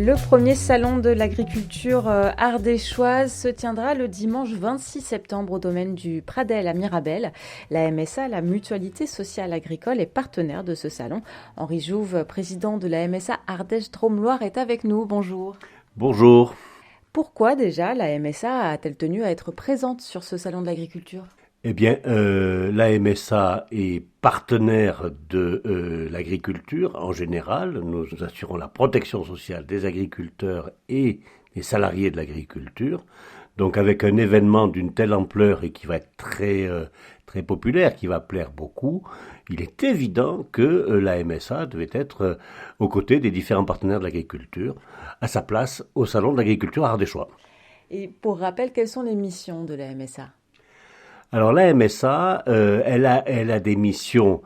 Le premier salon de l'agriculture ardéchoise se tiendra le dimanche 26 septembre au domaine du Pradel à Mirabel. La MSA, la Mutualité sociale agricole, est partenaire de ce salon. Henri Jouve, président de la MSA Ardèche-Drôme-Loire, est avec nous. Bonjour. Bonjour. Pourquoi déjà la MSA a-t-elle tenu à être présente sur ce salon de l'agriculture ? Eh bien, la MSA est partenaire de l'agriculture en général. Nous assurons la protection sociale des agriculteurs et des salariés de l'agriculture. Donc avec un événement d'une telle ampleur et qui va être très populaire, qui va plaire beaucoup, il est évident que la MSA devait être aux côtés des différents partenaires de l'agriculture, à sa place au Salon de l'agriculture ardéchois. Et pour rappel, quelles sont les missions de la MSA ? Alors la MSA, elle a des missions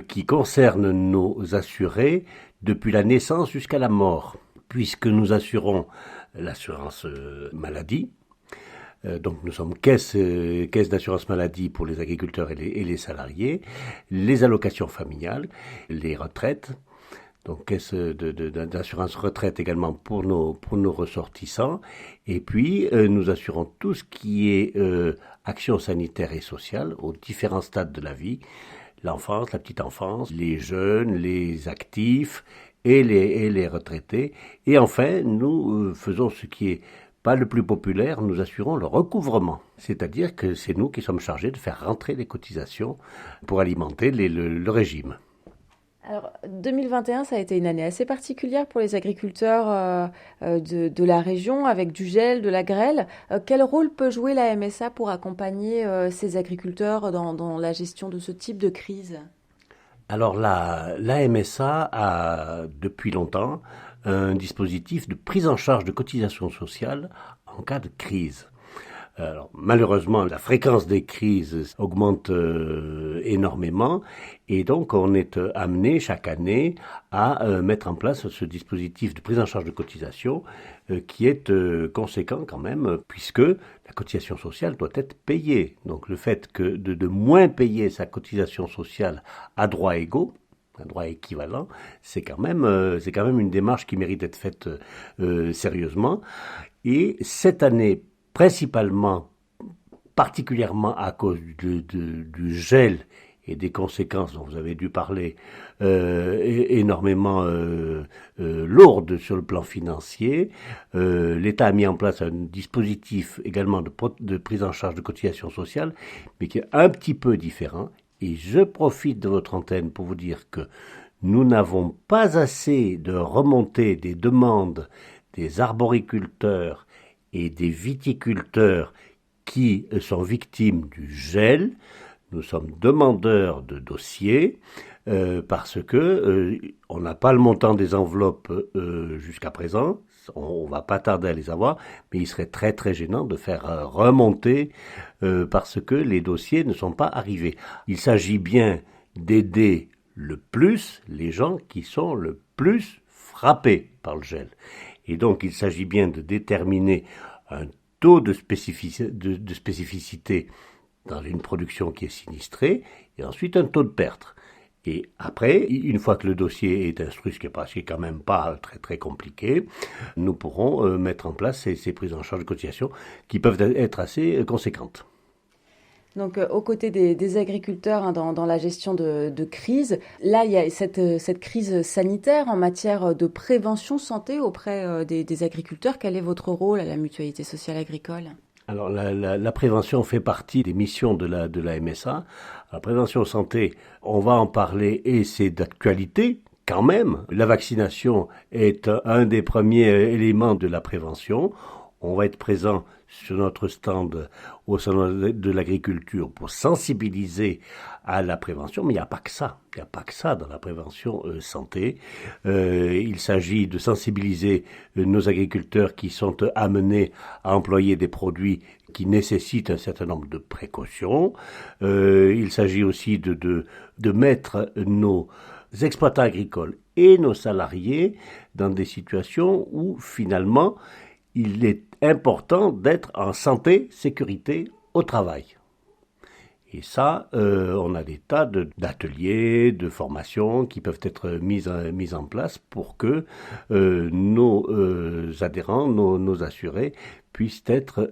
qui concernent nos assurés depuis la naissance jusqu'à la mort, puisque nous assurons l'assurance maladie. Donc nous sommes caisse d'assurance maladie pour les agriculteurs et les salariés, les allocations familiales, les retraites, donc caisse d'assurance retraite également pour nos ressortissants, et puis nous assurons tout ce qui est action sanitaire et sociale aux différents stades de la vie, l'enfance, la petite enfance, les jeunes, les actifs et les retraités. Et enfin, nous faisons ce qui est pas le plus populaire, nous assurons le recouvrement. C'est-à-dire que c'est nous qui sommes chargés de faire rentrer les cotisations pour alimenter le régime. Alors, 2021, ça a été une année assez particulière pour les agriculteurs de la région, avec du gel, de la grêle. Quel rôle peut jouer la MSA pour accompagner ces agriculteurs dans la gestion de ce type de crise ? Alors, la MSA a, depuis longtemps, un dispositif de prise en charge de cotisations sociales en cas de crise. Alors, malheureusement, la fréquence des crises augmente énormément et donc on est amené chaque année à mettre en place ce dispositif de prise en charge de cotisation qui est conséquent quand même puisque la cotisation sociale doit être payée. Donc le fait que de moins payer sa cotisation sociale à droits égaux, un droit équivalent, c'est quand même une démarche qui mérite d'être faite sérieusement. Et cette année, particulièrement à cause du gel et des conséquences dont vous avez dû parler, énormément lourdes sur le plan financier, l'État a mis en place un dispositif également de prise en charge de cotisation sociale, mais qui est un petit peu différent. Et je profite de votre antenne pour vous dire que nous n'avons pas assez de remontées des demandes des arboriculteurs et des viticulteurs qui sont victimes du gel. Nous sommes demandeurs de dossiers parce que on n'a pas le montant des enveloppes jusqu'à présent. On va pas tarder à les avoir, mais il serait très très gênant de faire remonter parce que les dossiers ne sont pas arrivés. Il s'agit bien d'aider le plus les gens qui sont le plus frappés par le gel. Et donc il s'agit bien de déterminer un taux de spécificité dans une production qui est sinistrée, et ensuite un taux de perte. Et après, une fois que le dossier est instruit, ce qui est quand même pas très très compliqué, nous pourrons mettre en place ces prises en charge de cotisation qui peuvent être assez conséquentes. Donc, aux côtés des agriculteurs dans la gestion de crise, là, il y a cette crise sanitaire en matière de prévention santé auprès des agriculteurs. Quel est votre rôle à la Mutualité sociale agricole ? Alors, la prévention fait partie des missions de la MSA. La prévention santé, on va en parler et c'est d'actualité. Quand même, la vaccination est un des premiers éléments de la prévention. On va être présent sur notre stand au salon de l'agriculture pour sensibiliser à la prévention, mais il n'y a pas que ça. Il n'y a pas que ça dans la prévention santé. Il s'agit de sensibiliser nos agriculteurs qui sont amenés à employer des produits qui nécessitent un certain nombre de précautions. Il s'agit aussi de mettre nos exploitants agricoles et nos salariés dans des situations où finalement il est important d'être en santé, sécurité au travail. Et ça, on a des tas d'ateliers, de formations qui peuvent être mises en place pour que nos adhérents, nos assurés puissent être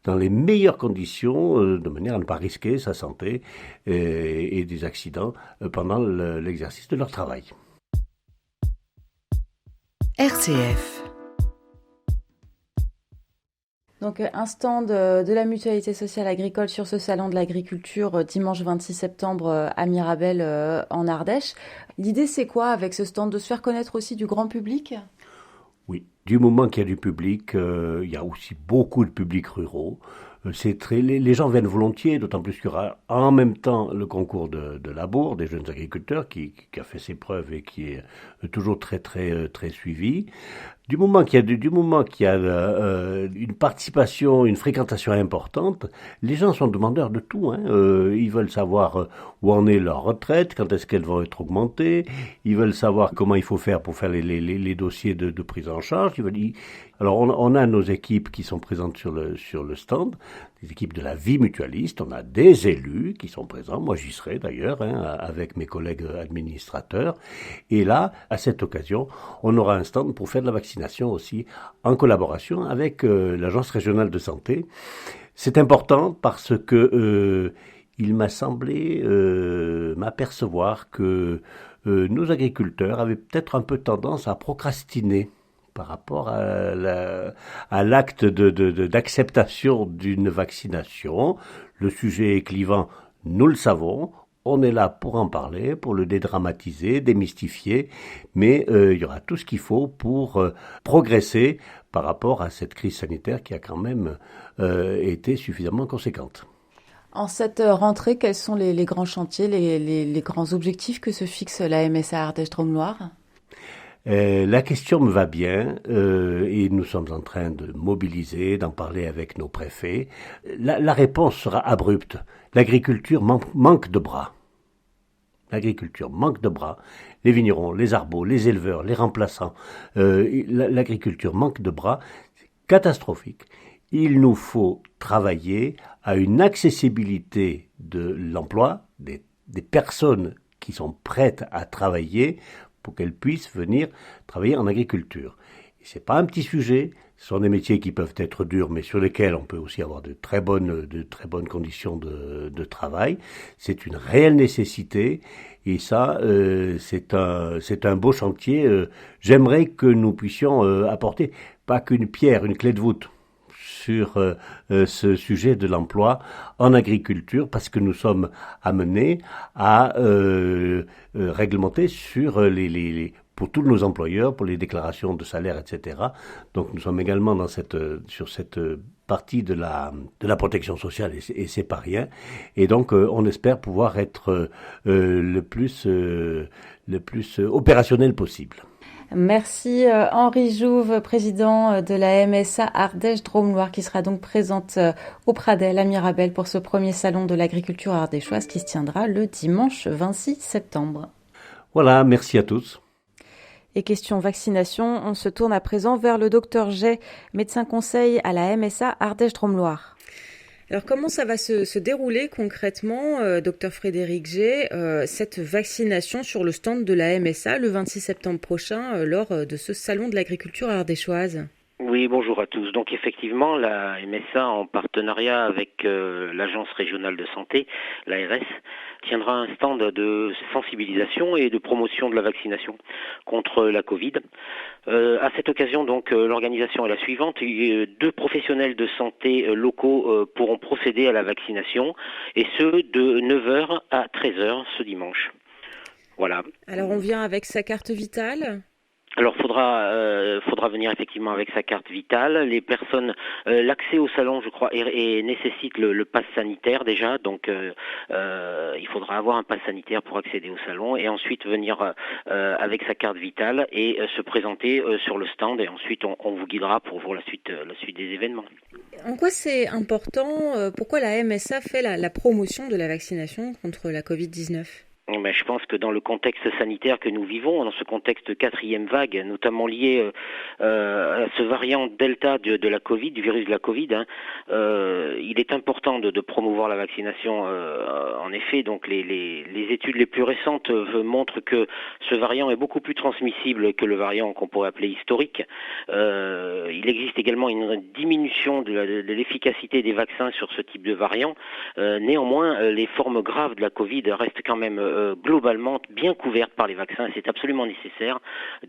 dans les meilleures conditions, de manière à ne pas risquer sa santé et des accidents pendant l'exercice de leur travail. RCF. Donc un stand de la Mutualité sociale agricole sur ce salon de l'agriculture dimanche 26 septembre à Mirabel en Ardèche. L'idée c'est quoi avec ce stand? De se faire connaître aussi du grand public? Oui, du moment qu'il y a du public, il y a aussi beaucoup de publics ruraux. Les gens viennent volontiers, d'autant plus qu'il y aura en même temps le concours de labour des jeunes agriculteurs qui a fait ses preuves et qui est toujours très suivi. Du moment qu'il y a une participation, une fréquentation importante, les gens sont demandeurs de tout. Hein. Ils veulent savoir où en est leur retraite, quand est-ce qu'elles vont être augmentées. Ils veulent savoir comment il faut faire pour faire les dossiers de prise en charge. Alors on a nos équipes qui sont présentes sur le stand, des équipes de la vie mutualiste. On a des élus qui sont présents. Moi j'y serai d'ailleurs avec mes collègues administrateurs. Et là, à cette occasion, on aura un stand pour faire de la vaccination aussi en collaboration avec l'Agence régionale de santé. C'est important parce que il m'a semblé m'apercevoir que nos agriculteurs avaient peut-être un peu tendance à procrastiner par rapport à l'acte d'acceptation d'une vaccination. Le sujet est clivant, nous le savons. On est là pour en parler, pour le dédramatiser, démystifier, mais il y aura tout ce qu'il faut pour progresser par rapport à cette crise sanitaire qui a quand même été suffisamment conséquente. En cette rentrée, quels sont les grands chantiers, les grands objectifs que se fixe la MSA Ardèche-Drôme-Loire ? La question me va bien et nous sommes en train de mobiliser, d'en parler avec nos préfets. La réponse sera abrupte. L'agriculture manque de bras. L'agriculture manque de bras. Les vignerons, les arbos, les éleveurs, les remplaçants. L'agriculture manque de bras. C'est catastrophique. Il nous faut travailler à une accessibilité de l'emploi, des personnes qui sont prêtes à travailler pour qu'elles puissent venir travailler en agriculture. Et c'est pas un petit sujet, ce sont des métiers qui peuvent être durs, mais sur lesquels on peut aussi avoir de très bonnes conditions de travail. C'est une réelle nécessité, et ça, c'est un beau chantier. J'aimerais que nous puissions apporter, pas qu'une pierre, une clé de voûte, sur ce sujet de l'emploi en agriculture, parce que nous sommes amenés à réglementer sur pour tous nos employeurs, pour les déclarations de salaire, etc. Donc nous sommes également sur cette partie de la protection sociale, et c'est pas rien. Et donc on espère pouvoir être le plus opérationnel possible. Merci Henri Jouve, président de la MSA Ardèche-Drôme-Loire, qui sera donc présente au Pradel à Mirabel pour ce premier salon de l'agriculture ardéchoise qui se tiendra le dimanche 26 septembre. Voilà, merci à tous. Et question vaccination, on se tourne à présent vers le docteur Jay, médecin conseil à la MSA Ardèche-Drôme-Loire. Alors comment ça va se dérouler concrètement, docteur Frédéric Jay, cette vaccination sur le stand de la MSA le 26 septembre prochain lors de ce salon de l'agriculture ardéchoise? Oui, bonjour à tous. Donc effectivement, la MSA, en partenariat avec l'Agence régionale de santé, l'ARS, tiendra un stand de sensibilisation et de promotion de la vaccination contre la Covid. À cette occasion, donc, l'organisation est la suivante. 2 professionnels de santé locaux pourront procéder à la vaccination, et ce, de 9h à 13h ce dimanche. Voilà. Alors on vient avec sa carte vitale ? Alors faudra venir effectivement avec sa carte vitale. Les personnes, l'accès au salon, je crois, nécessite le pass sanitaire déjà. Donc il faudra avoir un pass sanitaire pour accéder au salon, et ensuite venir avec sa carte vitale et se présenter sur le stand. Et ensuite on vous guidera pour la suite des événements. En quoi c'est important ? Pourquoi la MSA fait la promotion de la vaccination contre la Covid-19 ? Mais je pense que dans le contexte sanitaire que nous vivons, dans ce contexte de quatrième vague, notamment lié à ce variant Delta de la Covid, du virus de la Covid, il est important de promouvoir la vaccination. En effet, donc les études les plus récentes montrent que ce variant est beaucoup plus transmissible que le variant qu'on pourrait appeler historique. Il existe également une diminution de l'efficacité des vaccins sur ce type de variant. Néanmoins, les formes graves de la Covid restent quand même globalement bien couvertes par les vaccins. C'est absolument nécessaire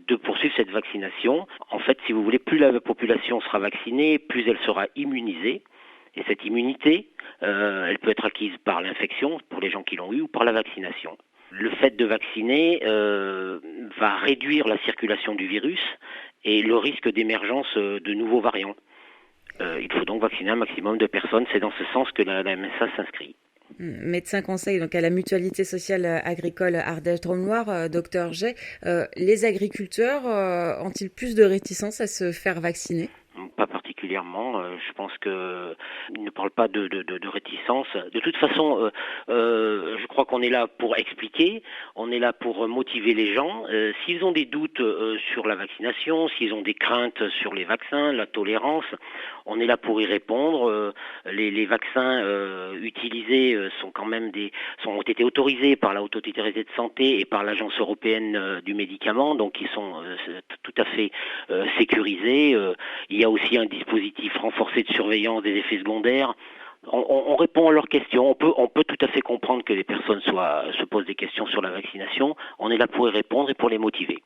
de poursuivre cette vaccination. En fait, si vous voulez, plus la population sera vaccinée, plus elle sera immunisée. Et cette immunité, elle peut être acquise par l'infection, pour les gens qui l'ont eu, ou par la vaccination. Le fait de vacciner va réduire la circulation du virus et le risque d'émergence de nouveaux variants. Il faut donc vacciner un maximum de personnes. C'est dans ce sens que la MSA s'inscrit. Médecin conseil donc à la Mutualité sociale agricole Ardèche-Drôme-Loire, docteur Jay, les agriculteurs ont-ils plus de réticence à se faire vacciner ? Pas particulièrement. Je pense que il ne parle pas de réticence. De toute façon, je crois qu'on est là pour expliquer, on est là pour motiver les gens. S'ils ont des doutes sur la vaccination, s'ils ont des craintes sur les vaccins, la tolérance, on est là pour y répondre. Les vaccins utilisés sont quand même ont été autorisés par la Haute Autorité de Santé et par l'Agence européenne du médicament, donc ils sont tout à fait sécurisés. Il y a aussi un dispositif renforcé de surveillance des effets secondaires. On répond à leurs questions. On peut tout à fait comprendre que les personnes se posent des questions sur la vaccination. On est là pour y répondre et pour les motiver.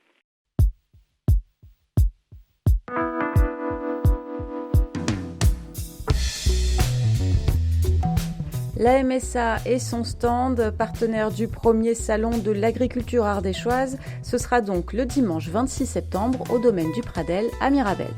La MSA et son stand, partenaire du premier salon de l'agriculture ardéchoise, ce sera donc le dimanche 26 septembre au domaine du Pradel à Mirabel.